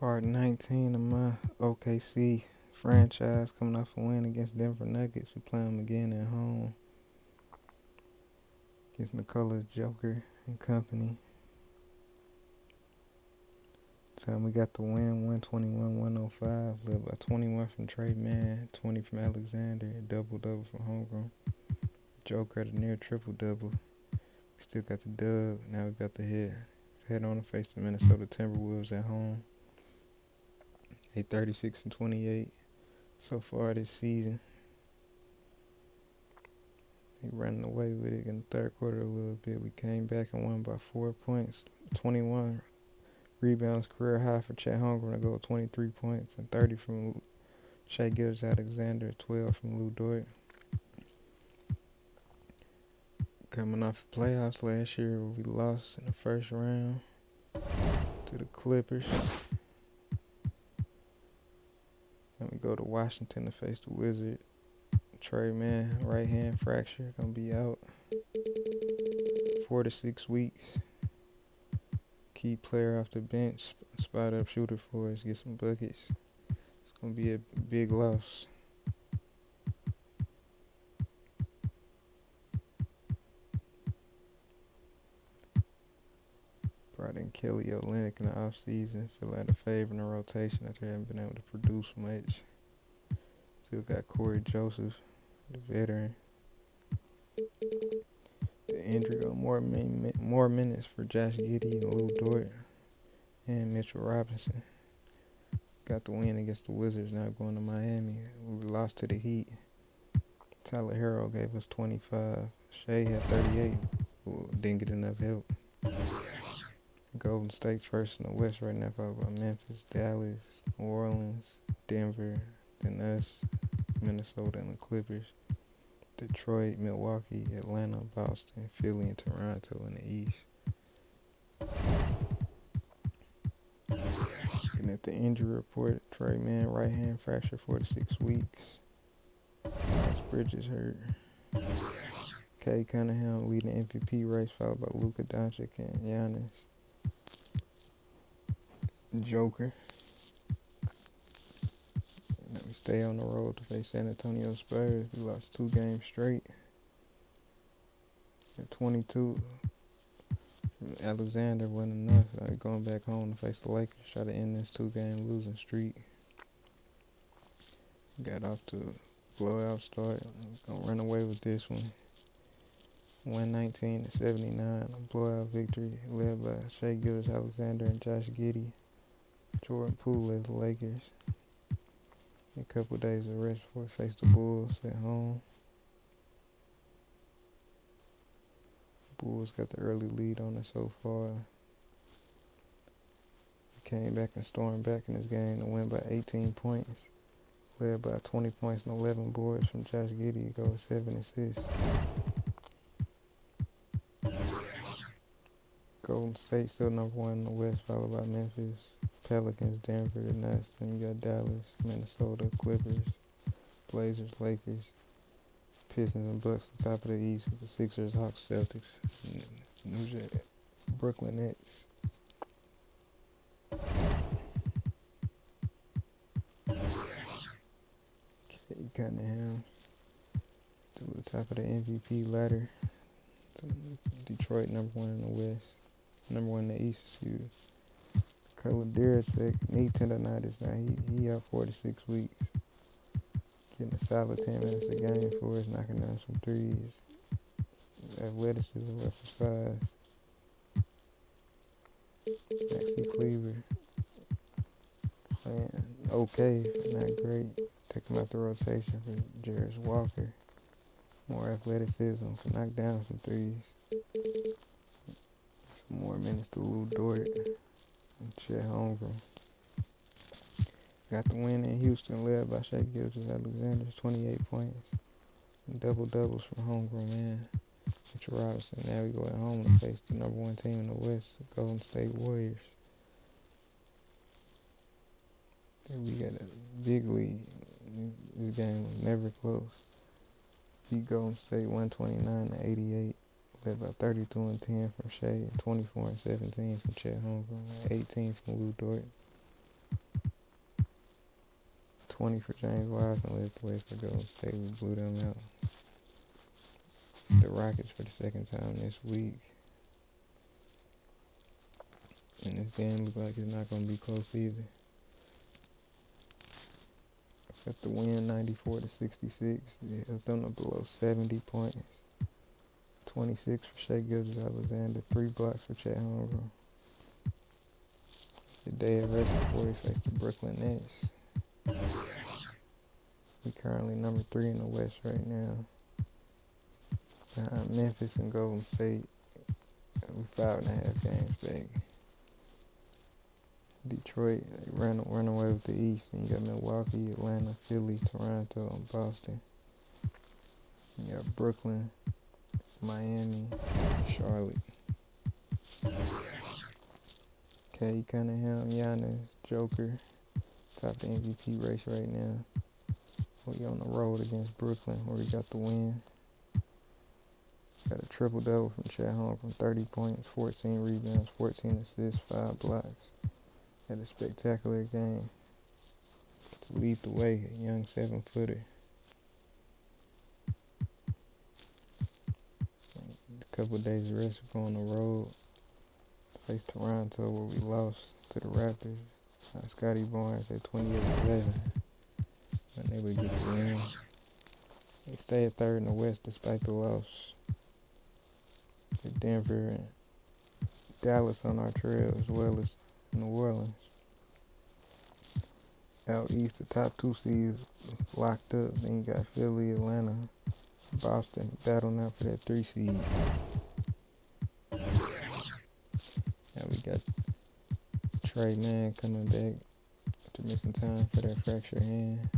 Part 19 of my OKC franchise coming off a win against Denver Nuggets. We play them again at home against Nikola Joker and company. Time we got the win, 121-105, led by 21 from Trey Mann, 20 from Alexander, double-double from Homegrown. Joker at a near triple-double. We still got the dub. Now we got the head on to face the Minnesota Timberwolves at home. They 36-28 so far this season. They running away with it in the third quarter a little bit. We came back and won by 4 points. 21 rebounds, career high for Chet Holmgren to go with 23 points and 30 from Shai Gilgeous-Alexander, 12 from Lou Dort. Coming off the playoffs last year, we lost in the first round to the Clippers. Then we go to Washington to face the Wizards. Trey Mann, right hand fracture, gonna be out 4 to 6 weeks. Key player off the bench, spot up shooter for us, get some buckets. It's gonna be a big loss. Brought in Kelly Olynyk in the offseason. Feel like a favor in the rotation after they haven't been able to produce much. Still got Corey Joseph, the veteran. The injury got more minutes for Josh Giddey and Lou Dort and Mitchell Robinson. Got the win against the Wizards, now going to Miami. We lost to the Heat. Tyler Herro gave us 25. Shea had 38. Didn't get enough help. Golden State's first in the West right now, followed by Memphis, Dallas, New Orleans, Denver, then us, Minnesota, and the Clippers. Detroit, Milwaukee, Atlanta, Boston, Philly, and Toronto in the East. Looking at the injury report, Trey Mann, right hand fracture 4 to 6 weeks. Miles Bridges hurt. Kay Cunningham leading the MVP race, followed by Luka Doncic and Giannis. Joker. Now we stay on the road to face San Antonio Spurs. We lost 2 games straight. At 22, Alexander wasn't enough. Going back home to face the Lakers, try to end this 2-game losing streak. Got off to a blowout start. Gonna run away with this one. 119-79, a blowout victory led by Shai Gilgeous-Alexander and Josh Giddey. Jordan Poole led the Lakers. A couple days of rest before we face the Bulls at home. Bulls got the early lead on us so far. We came back and stormed back in this game to win by 18 points. Led by 20 points and 11 boards from Josh Giddey, go with 7 assists. Golden State still number 1 in the West, followed by Memphis, Pelicans, Denver, the Nuts. Then you got Dallas, Minnesota, Clippers, Blazers, Lakers, Pistons, and Bucks on top of the East with the Sixers, Hawks, Celtics, and Brooklyn Nets. Kay Cunningham to the top of the MVP ladder. Detroit number 1 in the West. Number 1 in the East, excuse me. Nikola Jokic, knee tendonitis now. He out 4 to 6 weeks. Getting a solid 10 minutes a game for us, knocking down some threes. Athleticism with some size. Maxi Cleaver playing okay, not great. Take him out the rotation for Jarris Walker. More athleticism, can knock down some threes. Some more minutes to Lou Dort and Chet Holmgren. Got the win in Houston, led by Shai Gilgeous-Alexander, 28 points. And double-doubles from Homegrown Man, Mitchell Robinson. Now we go at home to face the number 1 team in the West, the Golden State Warriors. Then we got a big lead. This game was never close. Beat Golden State 129-88, led by 32-10 from Shai, and 24-17 from Chet Holmgren, and 18 from Lou Dort. 20 for James Wiseman led the way for Golden State. We blew them out. The Rockets for the second time this week. And this game looks like it's not going to be close either. Got the win 94-66. They held them up below 70 points. 26 for Shai Gilgeous-Alexander. 3 blocks for Chet Holmgren. The day of rest before they face the Brooklyn Nets. We currently number 3 in the West right now. Behind Memphis and Golden State. We 5.5 games back. Detroit run away with the East. And you got Milwaukee, Atlanta, Philly, Toronto, and Boston. You got Brooklyn, Miami, Charlotte. K. Cunningham, Giannis, Joker, top the MVP race right now. We on the road against Brooklyn where we got the win. Got a triple-double from Chet Holmgren, 30 points, 14 rebounds, 14 assists, 5 blocks. Had a spectacular game to lead the way, a young 7-footer. A couple of days of rest, we're going on the road. Face Toronto where we lost to the Raptors. Scotty Barnes at 28-11. Unable to get the win. They stay at third in the West despite the loss. To Denver and Dallas on our trail as well as New Orleans. Out east, the top 2 seeds locked up. Then you got Philly, Atlanta, Boston battling out for that 3 seed. Now we got Trey Mann coming back after missing time for that fractured hand.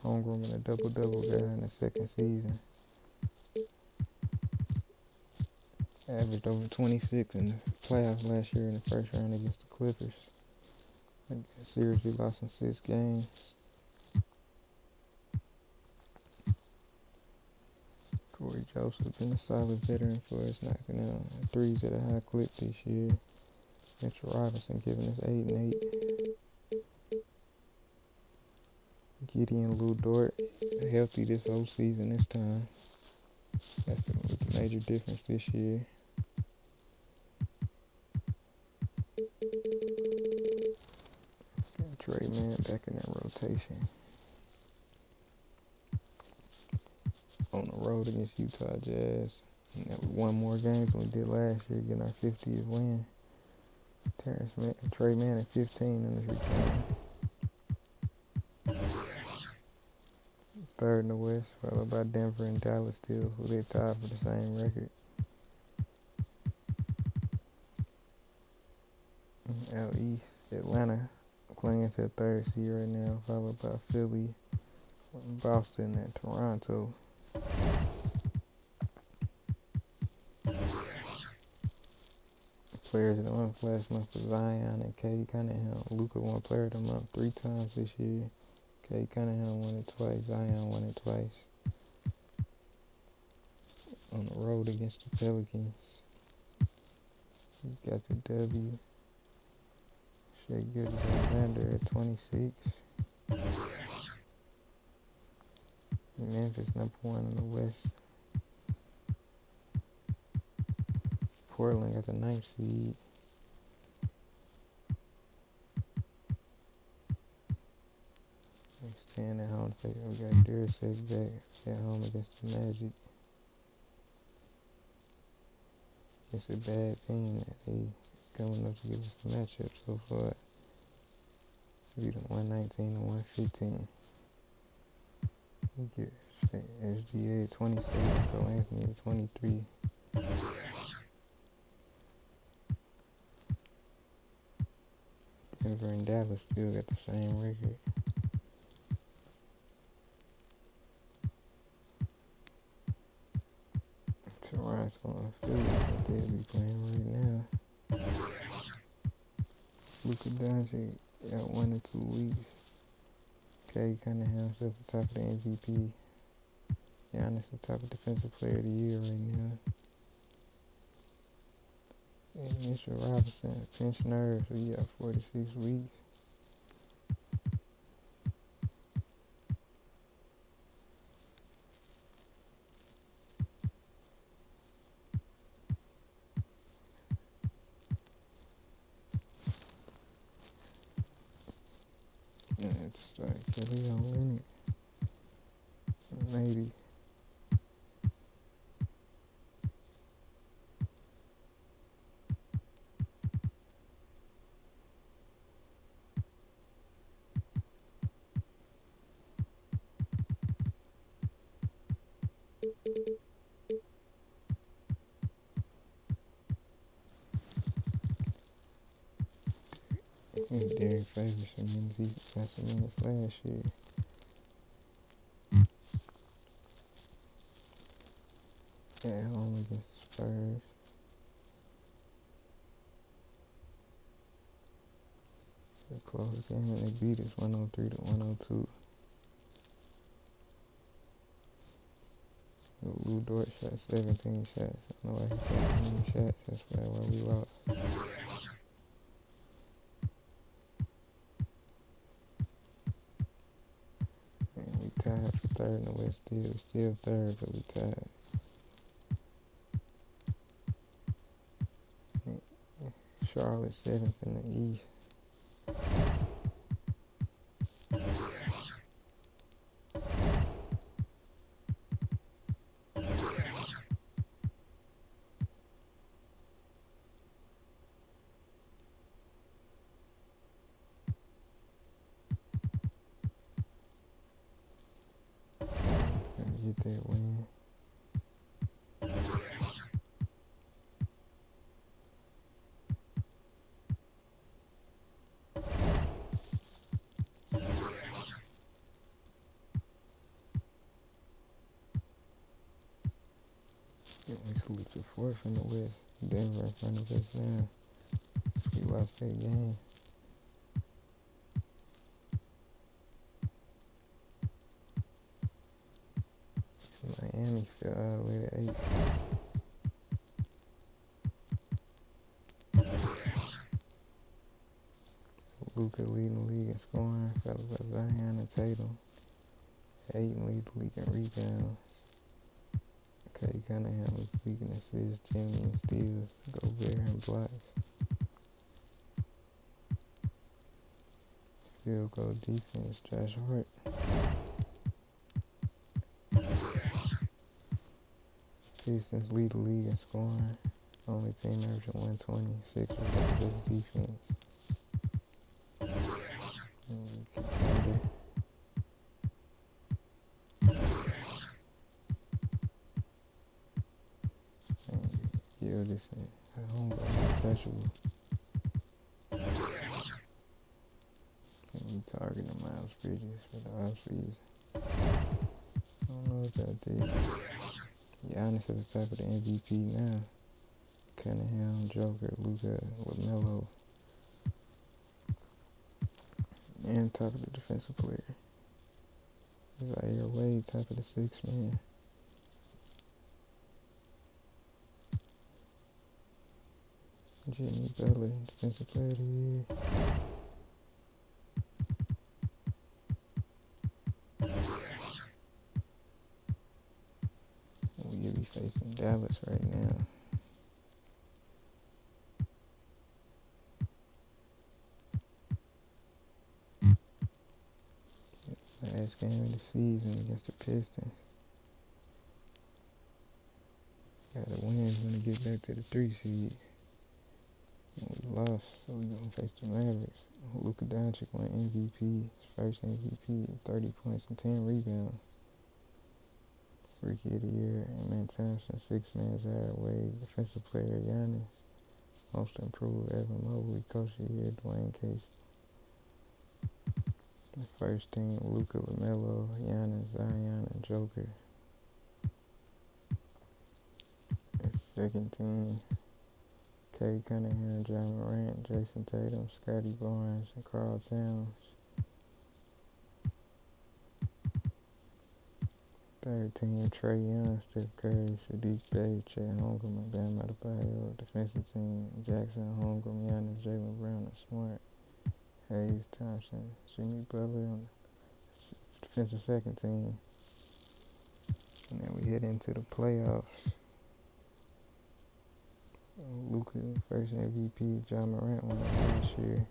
Holmgren and a double-double guy in the second season. Averaged over 26 in the playoffs last year in the first round against the Clippers. A series we lost in 6 games. Corey Joseph been a solid veteran for us, knocking out threes at a high clip this year. Mitchell Robinson giving us 8 and 8. Gideon Lou Dort healthy this whole season this time. That's the major difference this year. Got Trey Mann back in that rotation. On the road against Utah Jazz. And that we won more games than we did last year, getting our 50th win. Trey Mann at 15 in his return. Third in the West, followed by Denver and Dallas still, who they tied for the same record. Out east, Atlanta clinging to the 3rd seed right now, followed by Philly, Boston, and Toronto. Players of the month last month for Zion and K. Cunningham. Luka won player of the month 3 times this year. K. Cunningham won it twice. Zion won it twice. On the road against the Pelicans. We got the W. Shai Gilgeous-Alexander at 26. Memphis number 1 in the West. Portland got the 9th seed. They staying at home. We got Darius back at home against the Magic. It's a bad team that they coming up to give us a matchup so far. Beat them 119 to 115. We get SGA at 27, Cole Anthony at 23. Denver and Dallas still got the same record. Toronto and Philly, they'll be playing right now. Luka Doncic got 1 or 2 weeks. K. Cunningham's at the top of the MVP. Giannis the top of defensive player of the year right now. And Mitchell Robinson, pinched nerves, so he got 4 to 6 weeks. Really on limit. Maybe. Derek Favors some minutes. He got some minutes last year. At home against the Spurs. A close game and they beat us 103-102. Lou Dort shot 17 shots. I don't know why he shot 17 shots. That's probably why we lost. And we tied for third in the West. Still third, but we tied. Charlotte 7th in the East. Trying to get that win. Yeah, we slipped to 4th in the West. Denver in front of us now. We lost that game. Miami fell all the way to 8th. Luka leading the league in scoring, followed by Zion and Tatum. Ayton lead the league in rebounds. Kay Cunningham lead the league in assists. Jimmy and steals. Gobert and blocks. Field goal defense. Josh Hart. Pistons lead the league in scoring. Only team averaging 120. Sixers got the best defense. Contender. This at home untouchable. And we targeting Miles Bridges for the offseason. I don't know if I did. Giannis at the top of the MVP now. Cunningham, Joker, Luka, LaMelo. And top of the defensive player. Zaire Wade, top of the 6th man. Jimmy Butler, defensive player of the year. We'll be facing Dallas right now. Last game of the season against the Pistons. Gotta win when we get back to the 3 seed. And we lost, so we gonna face the Mavericks. Luka Doncic won MVP, his first MVP, 30 points and 10 rebounds. Rookie of the Year, Amen Thompson, 6 man Zaire Wade, Defensive Player Giannis, Most Improved Evan Mobley, Coach of the Year Dwayne Casey. The first team, Luka, LaMelo, Giannis, Zion, and Joker. The second team, Kay Cunningham, John Morant, Jason Tatum, Scotty Barnes, and Karl Towns. Third team, Trae Young, Steph Curry, Sadiq Bey, Chet Holmgren, and Bam Adebayo. Defensive team, Jackson, Holmgren, Giannis, Jalen Brown, and Smart. Hayes, Thompson, Jimmy Butler on the defensive second team. And then we head into the playoffs. Luka, first MVP, John Morant won last year.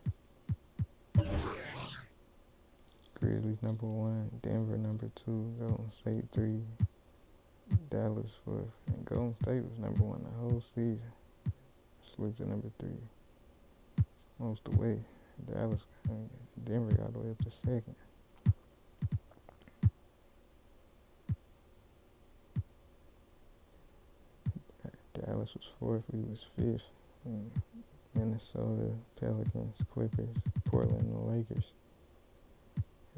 Grizzlies number 1, Denver number 2, Golden State 3, Dallas 4th. And Golden State was number 1 the whole season. Slipped to number 3 most of the way. Dallas, Denver all the way up to 2nd. Dallas was 4th, we was 5th. And Minnesota, Pelicans, Clippers, Portland, and the Lakers.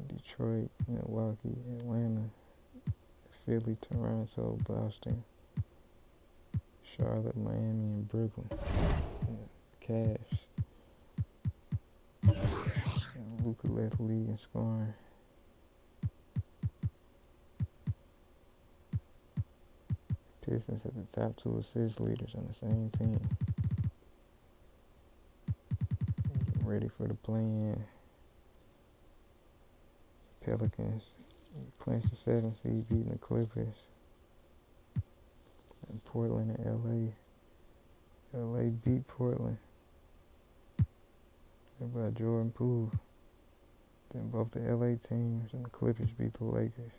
Detroit, Milwaukee, Atlanta, Philly, Toronto, Boston, Charlotte, Miami, and Brooklyn. Cavs. Luka led the league in scoring. Pistons at the top 2 assist leaders on the same team. Getting ready for the play-in. Pelicans clinched the 7th seed, beating the Clippers. And Portland and LA. LA beat Portland. Led by Jordan Poole. Then both the LA teams and the Clippers beat the Lakers.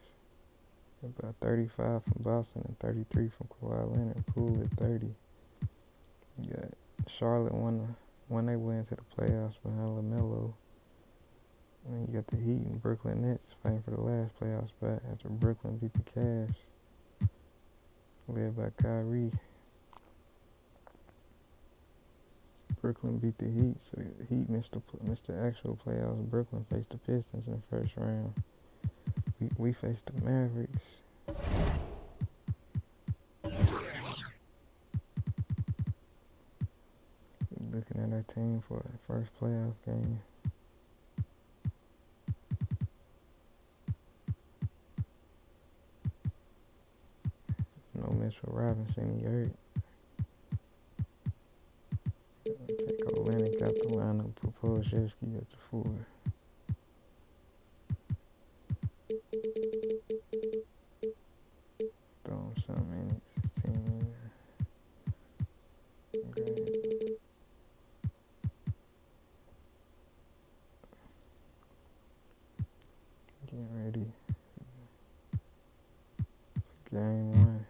About 35 from Boston and 33 from Kawhi Leonard. Poole at 30. You got Charlotte won they went into the playoffs behind LaMelo. And then you got the Heat and Brooklyn Nets fighting for the last playoff spot after Brooklyn beat the Cavs, led by Kyrie. Brooklyn beat the Heat, so the Heat missed the actual playoffs. Brooklyn faced the Pistons in the first round. We faced the Mavericks. Looking at our team for the first playoff game. No Mitchell Robinson, he hurt. Take Olynyk out the lineup, put Podziemski at the 4. Throw him something in it, 16 in there. Okay. Getting ready for game 1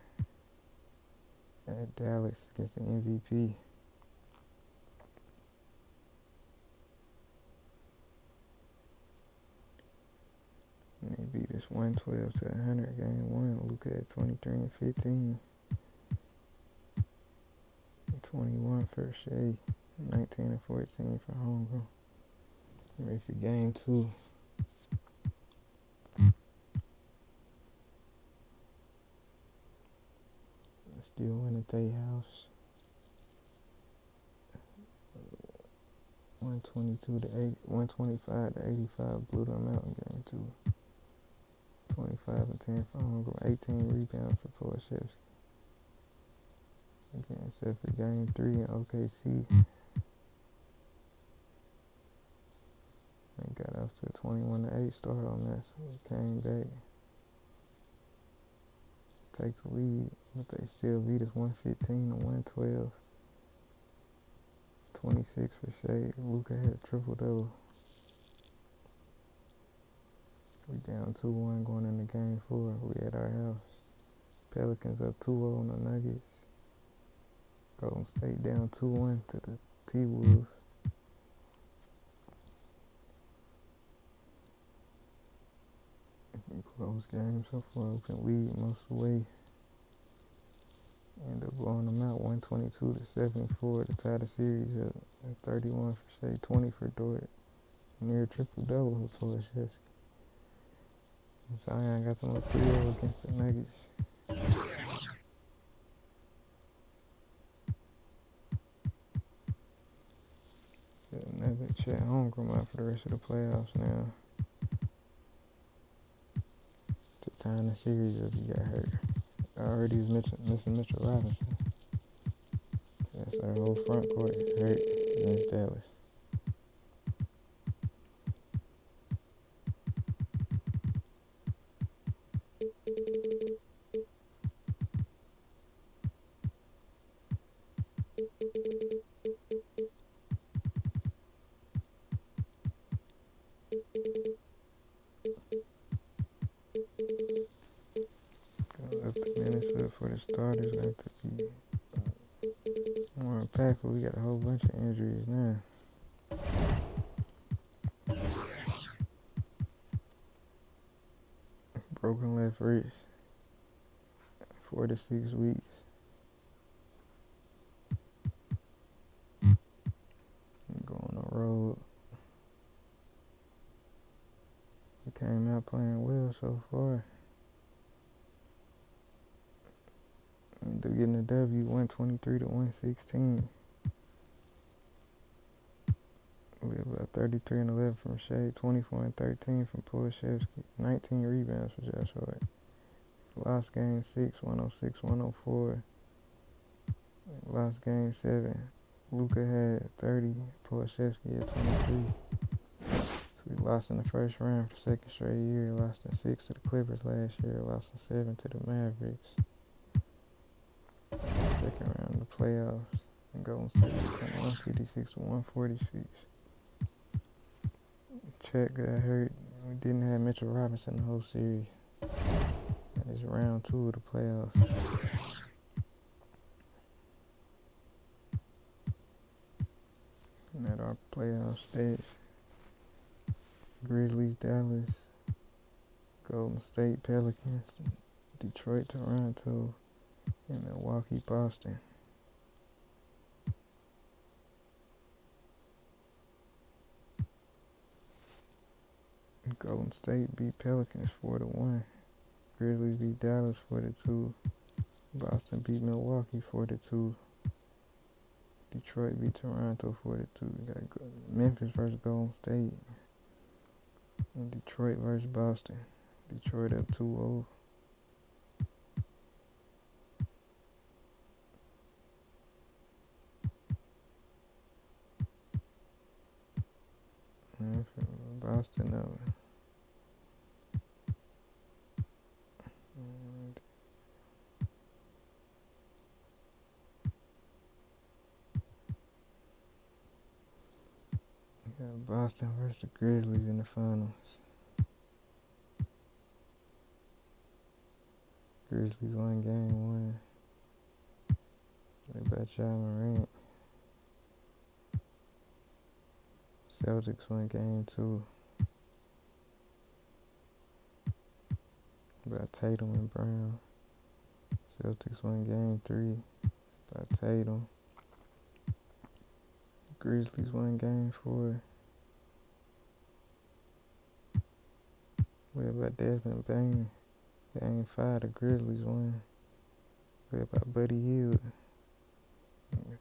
at Dallas against the MVP. And they beat us 112 to 100 game 1. Luka at 23 and 15. 21 for Shea. 19 and 14 for Holmgren. Ready for game 2. Still win at their house. 122 to 8, 125 to 85 blew them out in game 2. 25 and 10 for Holmgren, 18 rebounds for Podziemski. Again, set for game 3 in OKC. They got off to a 21 to 8 start on that, so we came back. Take the lead, but they still beat us 115 to 112. 26 for Shea. Luka had a triple-double. We down 2-1 going into game 4. We at our house. Pelicans up 2-0 on the Nuggets. Golden State down 2-1 to the T-Wolves. Close game so far. We can lead most of the way. End up blowing them out 122 to 74 to tie the series up. 31 for Shea, 20 for Dort. Near triple-double with Podziemski. And Zion got them up 3-0 against the Nuggets. Another Chet Holmgren out for the rest of the playoffs now. To tie the series up, he got hurt. I already was missing Mitchell Robinson. That's our whole front court hurt against Dallas. starters got to be more impactful. We got a whole bunch of injuries now. Broken left wrist, 4 to 6 weeks. Go on the road. He came out playing well so far. Ended up getting a W, 123-116. We have about 33-11 from Shea, 24-13 from Polashevsky, 19 rebounds for Josh Hart. Lost game 6, 106-104. Lost game 7. Luka had 30, Polashevsky had 23. So we lost in the first round for second straight year. Lost in 6 to the Clippers last year. Lost in 7 to the Mavericks. Second round of the playoffs. And Golden State 156-146. Chet got hurt. We didn't have Mitchell Robinson the whole series. And it's round 2 of the playoffs. And at our playoff stage, Grizzlies, Dallas, Golden State, Pelicans, Detroit, Toronto, and Milwaukee, Boston. Golden State beat Pelicans 4-1. Grizzlies beat Dallas 4-2. Boston beat Milwaukee 4-2. Detroit beat Toronto 4-2. We got Memphis versus Golden State. And Detroit versus Boston. Detroit up 2-0. Boston up. We got Boston versus the Grizzlies in the finals. Grizzlies won game 1. They bet Ja Morant. Celtics won game 2. By Tatum and Brown. Celtics won game 3 by Tatum. Grizzlies won game 4. Led by Desmond Bain. Game 5, the Grizzlies won. Led by Buddy Hield.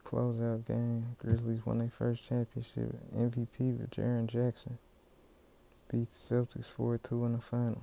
Closeout game. Grizzlies won their first championship. MVP with Jaren Jackson. Beat the Celtics 4-2 in the final.